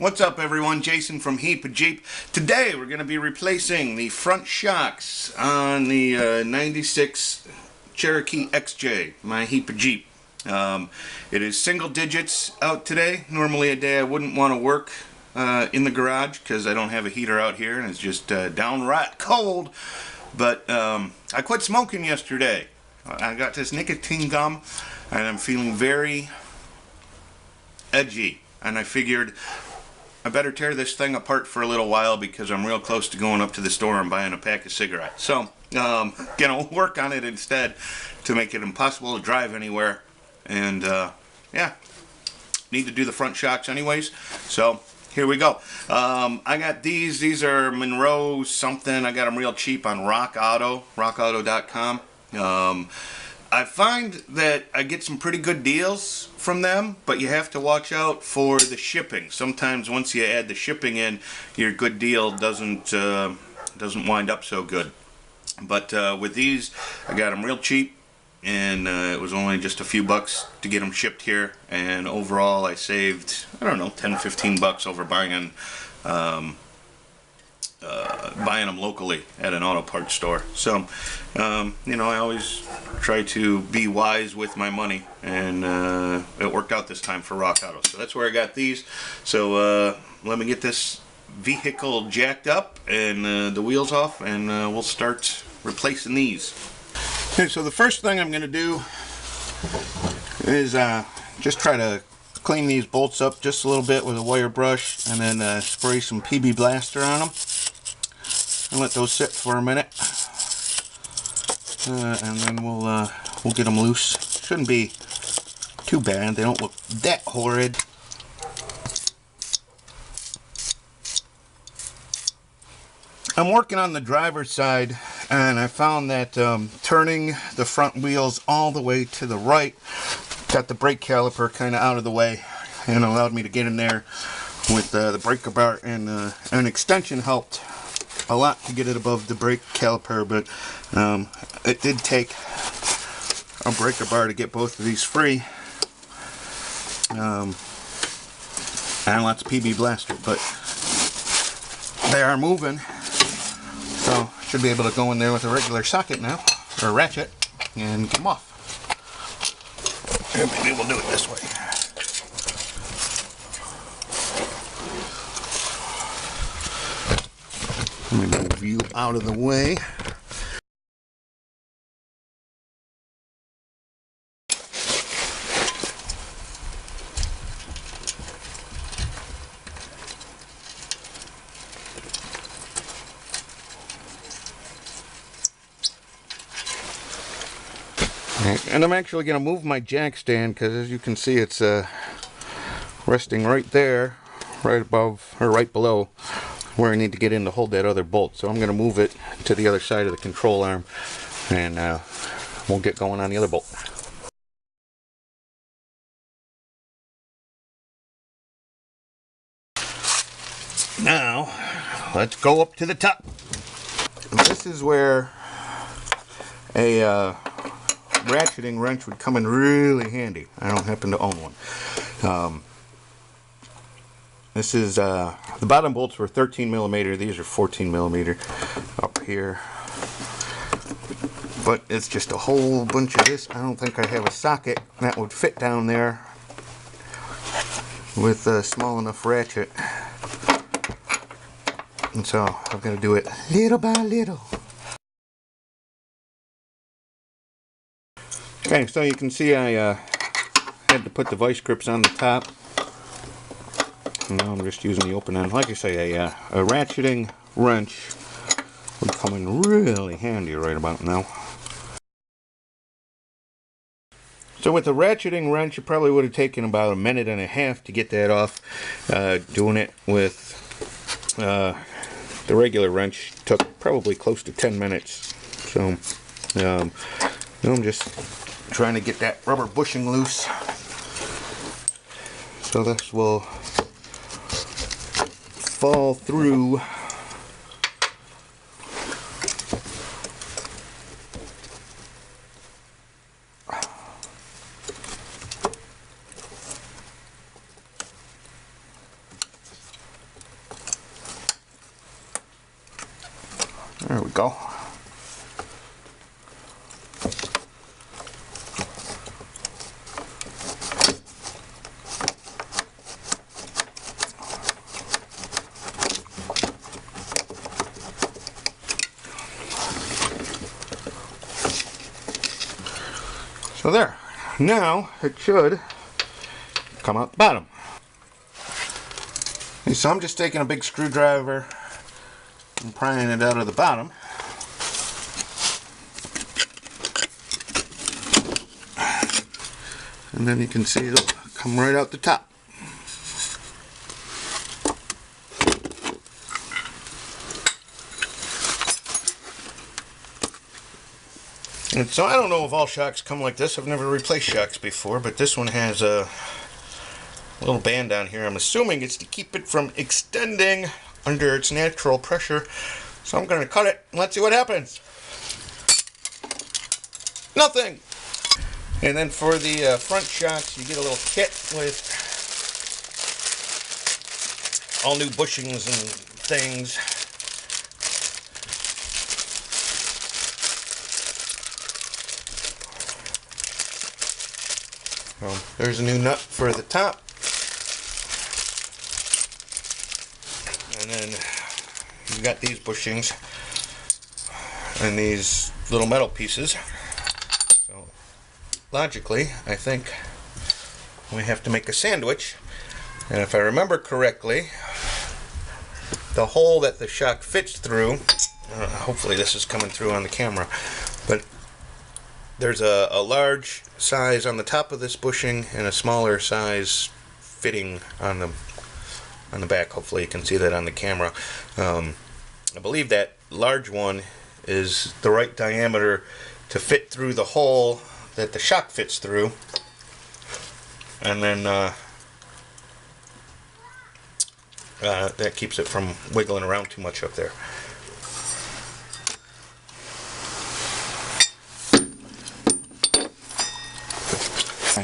What's up everyone, Jason from Jeep. Today we're going to be replacing the front shocks on the 96 Cherokee XJ, my Jeep. It is single digits out today. Normally a day I wouldn't want to work in the garage because I don't have a heater out here and it's just downright cold. But I quit smoking yesterday. I got this nicotine gum and I'm feeling very edgy, and I figured I better tear this thing apart for a little while because I'm real close to going up to the store and buying a pack of cigarettes. So, gonna work on it instead to make it impossible to drive anywhere. And, yeah, need to do the front shocks anyways. So, here we go. I got these. These are Monroe something. I got them real cheap on rockauto.com. I find that I get some pretty good deals from them, but you have to watch out for the shipping. Sometimes once you add the shipping in, your good deal doesn't wind up so good. But with these, I got them real cheap, and it was only just a few bucks to get them shipped here. And overall, I saved, I don't know, 10-15 bucks over buying them locally at an auto parts store. So, you know, I always try to be wise with my money, and it worked out this time for Rock Auto. So that's where I got these. So let me get this vehicle jacked up and the wheels off, and we'll start replacing these. Okay, so the first thing I'm going to do is just try to clean these bolts up just a little bit with a wire brush, and then spray some PB Blaster on them and let those sit for a minute, and then we'll get them loose. Shouldn't be too bad. They don't look that horrid. I'm working on the driver's side, and I found that turning the front wheels all the way to the right got the brake caliper kind of out of the way and allowed me to get in there with the breaker bar, and an extension helped a lot to get it above the brake caliper, but it did take a breaker bar to get both of these free, and lots of PB Blaster, but they are moving, so should be able to go in there with a regular socket now, or ratchet, and get them off. And maybe we'll do it this way. Let me move you out of the way. And I'm actually going to move my jack stand because, as you can see, it's resting right there, right above, or right below where I need to get in to hold that other bolt. So I'm going to move it to the other side of the control arm, and we'll get going on the other bolt. Now, let's go up to the top. This is where a ratcheting wrench would come in really handy. I don't happen to own one. This is the bottom bolts were 13mm. These are 14mm up here, but it's just a whole bunch of this. I don't think I have a socket that would fit down there with a small enough ratchet, and so I'm going to do it little by little. Okay, so you can see I had to put the vice grips on the top. Now I'm just using the open end. Like I say, a ratcheting wrench would come in really handy right about now. So with the ratcheting wrench, it probably would have taken about a minute and a half to get that off. Doing it with the regular wrench took probably close to 10 minutes. So now I'm just trying to get that rubber bushing loose. So this will fall through. go. So there. Now it should come out the bottom. Okay, so I'm just taking a big screwdriver and prying it out of the bottom. And then you can see it'll come right out the top. And so I don't know if all shocks come like this. I've never replaced shocks before, but this one has a little band on here. I'm assuming it's to keep it from extending under its natural pressure. So I'm going to cut it and let's see what happens. Nothing! And then for the front shocks, you get a little kit with all new bushings and things. There's a new nut for the top, and then you've got these bushings and these little metal pieces. So logically, I think we have to make a sandwich, and if I remember correctly, the hole that the shock fits through, hopefully this is coming through on the camera, but there's a large size on the top of this bushing and a smaller size fitting on the back. Hopefully you can see that on the camera. I believe that large one is the right diameter to fit through the hole that the shock fits through, and then that keeps it from wiggling around too much up there.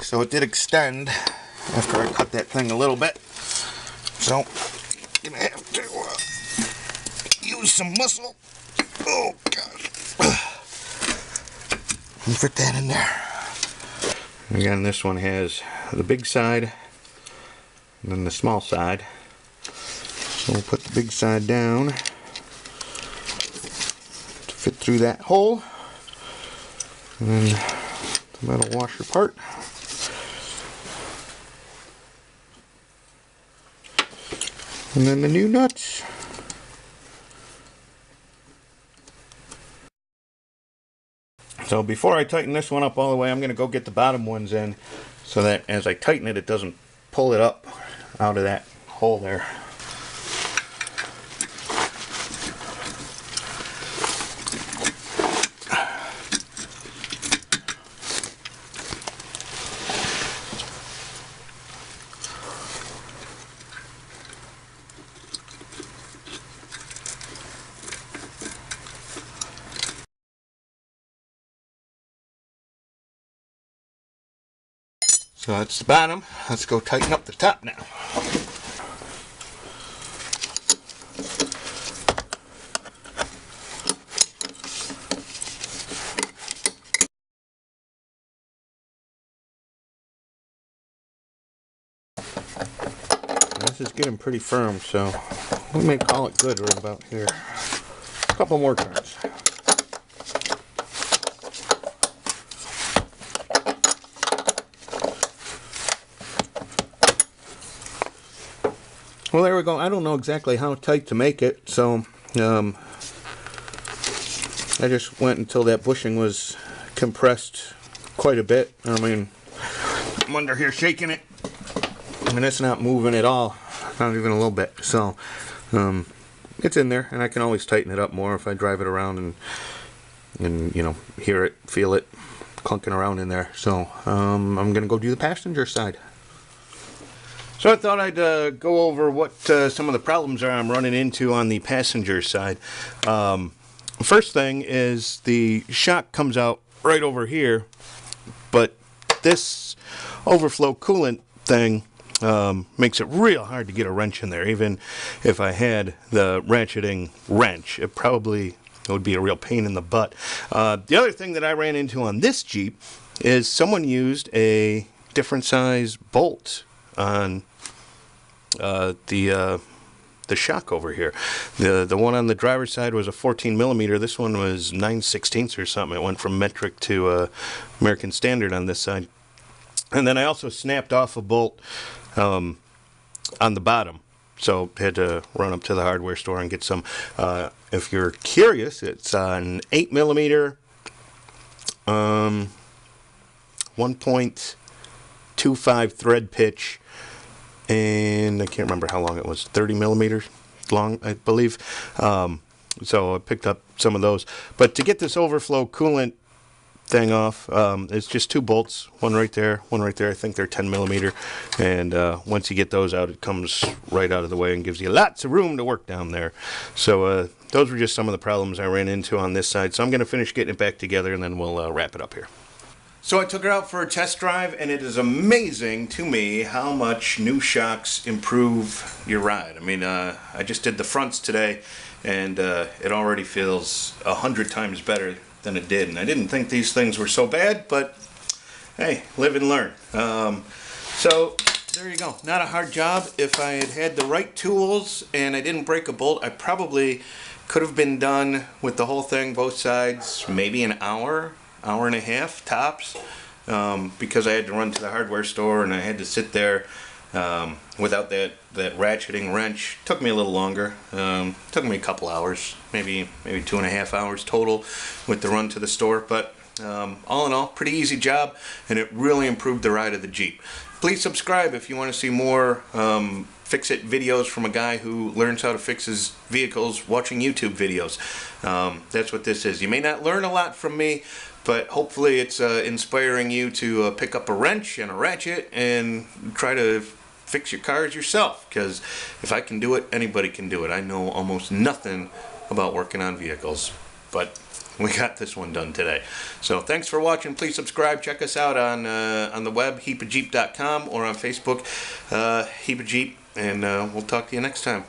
So it did extend after I cut that thing a little bit, so I'm gonna have to use some muscle. Oh gosh, and fit that in there. Again, this one has the big side and then the small side. So we'll put the big side down to fit through that hole, and then the metal washer part. And then the new nuts. So before I tighten this one up all the way, I'm going to go get the bottom ones in so that as I tighten it, it doesn't pull it up out of that hole there. So that's the bottom. Let's go tighten up the top now. This is getting pretty firm, so we may call it good right about here. A couple more turns. Well, there we go. I don't know exactly how tight to make it, so I just went until that bushing was compressed quite a bit. I mean, I'm under here shaking it, and it's not moving at all, not even a little bit. So it's in there, and I can always tighten it up more if I drive it around and you know, hear it, feel it clunking around in there. So I'm gonna go do the passenger side. So I thought I'd go over what some of the problems are I'm running into on the passenger side. First thing is the shock comes out right over here, but this overflow coolant thing makes it real hard to get a wrench in there. Even if I had the ratcheting wrench, it probably would be a real pain in the butt. The other thing that I ran into on this Jeep is someone used a different size bolt on the shock over here. The one on the driver's side was a 14 millimeter. This one was 9/16 or something. It went from metric to American Standard on this side. And then I also snapped off a bolt on the bottom. So had to run up to the hardware store and get some. If you're curious, it's an 8 millimeter 1.25 thread pitch, and I can't remember how long it was, 30 millimeters long, I believe. So I picked up some of those. But to get this overflow coolant thing off, it's just 2 bolts, one right there, one right there. I think they're 10 millimeter. And once you get those out, it comes right out of the way and gives you lots of room to work down there. So those were just some of the problems I ran into on this side. So I'm going to finish getting it back together, and then we'll wrap it up here. So I took it out for a test drive, and it is amazing to me how much new shocks improve your ride. I mean, I just did the fronts today, and it already feels 100 times better than it did. And I didn't think these things were so bad, but hey, live and learn. So there you go. Not a hard job. If I had had the right tools and I didn't break a bolt, I probably could have been done with the whole thing, both sides, maybe an hour and a half tops, because I had to run to the hardware store and I had to sit there without that ratcheting wrench. Took me a little longer. Took me a couple hours, maybe 2.5 hours total with the run to the store. But all in all, pretty easy job, and it really improved the ride of the Jeep. Please subscribe if you want to see more fix-it videos from a guy who learns how to fix his vehicles watching YouTube videos. That's what this is. You may not learn a lot from me, but hopefully it's inspiring you to pick up a wrench and a ratchet and try to fix your cars yourself, because if I can do it, anybody can do it. I know almost nothing about working on vehicles, but we got this one done today. So thanks for watching. Please subscribe. Check us out on the web, heapofjeep.com, or on Facebook, Heap of Jeep, and we'll talk to you next time.